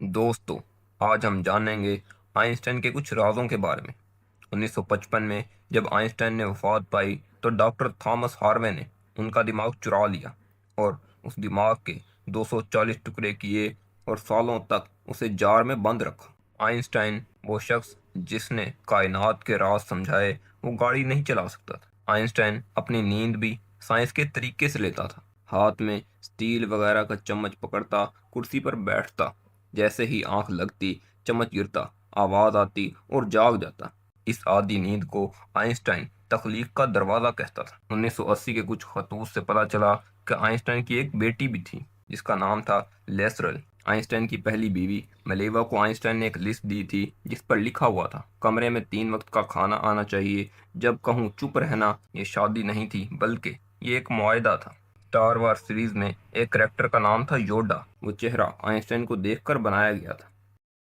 दोस्तों, आज हम जानेंगे आइंस्टाइन के कुछ राजों के बारे में। 1955 में जब आइंस्टाइन ने वफात पाई तो डॉक्टर थॉमस हार्वे ने उनका दिमाग चुरा लिया और उस दिमाग के 240 टुकड़े किए और सालों तक उसे जार में बंद रखा। आइंस्टाइन वो शख्स जिसने कायनात के राज समझाए, वो गाड़ी नहीं चला सकता था। आइंस्टाइन अपनी नींद भी साइंस के तरीके से लेता था। हाथ में स्टील वगैरह का चम्मच पकड़ता, कुर्सी पर बैठता, जैसे ही आंख लगती चम्मच गिरता, आवाज आती और जाग जाता। इस आधी नींद को आइंस्टाइन तख्लीक का दरवाजा कहता था। 1980 के कुछ खतूत से पता चला कि आइंस्टाइन की एक बेटी भी थी जिसका नाम था लेसरल। आइंस्टाइन की पहली बीवी मलेवा को आइंस्टाइन ने एक लिस्ट दी थी जिस पर लिखा हुआ था, कमरे में 3 वक्त का खाना आना चाहिए, जब कहूँ चुप रहना। ये शादी नहीं थी बल्कि ये एक मुआहदा था। स्टार वार सीरीज में एक करेक्टर का नाम था योडा। वो चेहरा आइंस्टाइन को देखकर बनाया गया था।